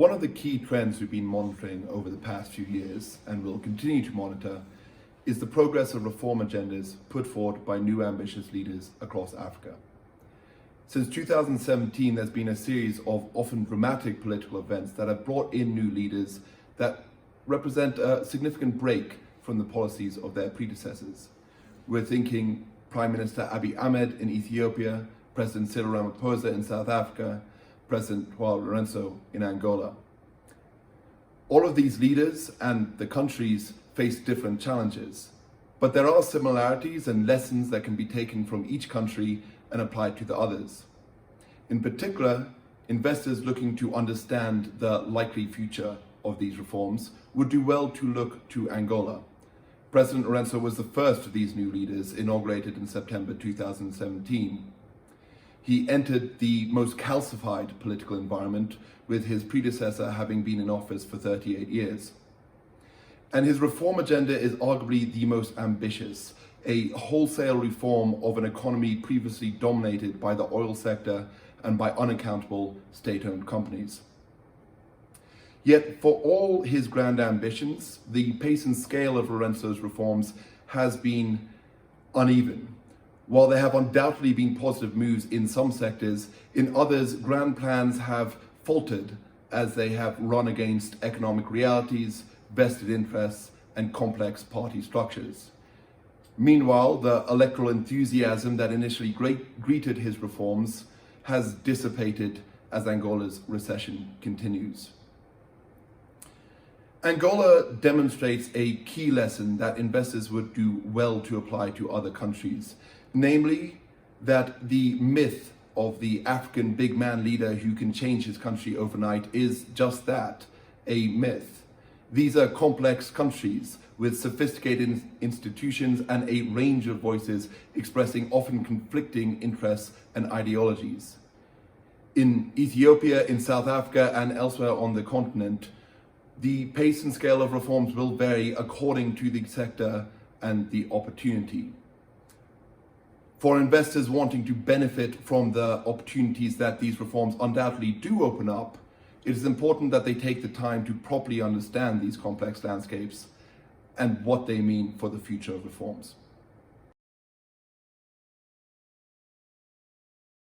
One of the key trends we've been monitoring over the past few years, and will continue to monitor, is the progress of reform agendas put forward by new ambitious leaders across Africa. Since 2017, there's been a series of often dramatic political events that have brought in new leaders that represent a significant break from the policies of their predecessors. We're thinking Prime Minister Abiy Ahmed in Ethiopia, President Cyril Ramaphosa in South Africa, President João Lourenço in Angola. All of these leaders and the countries face different challenges, but there are similarities and lessons that can be taken from each country and applied to the others. In particular, investors looking to understand the likely future of these reforms would do well to look to Angola. President Lourenço was the first of these new leaders, inaugurated in September 2017. He entered the most calcified political environment, with his predecessor having been in office for 38 years. And his reform agenda is arguably the most ambitious, a wholesale reform of an economy previously dominated by the oil sector and by unaccountable state-owned companies. Yet, for all his grand ambitions, the pace and scale of Lourenço's reforms has been uneven. While there have undoubtedly been positive moves in some sectors, in others, grand plans have faltered as they have run against economic realities, vested interests, and complex party structures. Meanwhile, the electoral enthusiasm that initially greeted his reforms has dissipated as Angola's recession continues. Angola demonstrates a key lesson that investors would do well to apply to other countries, namely that the myth of the African big man leader who can change his country overnight is just that, a myth. These are complex countries with sophisticated institutions and a range of voices expressing often conflicting interests and ideologies. In Ethiopia, in South Africa, and elsewhere on the continent, the pace and scale of reforms will vary according to the sector and the opportunity. For investors wanting to benefit from the opportunities that these reforms undoubtedly do open up, it is important that they take the time to properly understand these complex landscapes and what they mean for the future of reforms.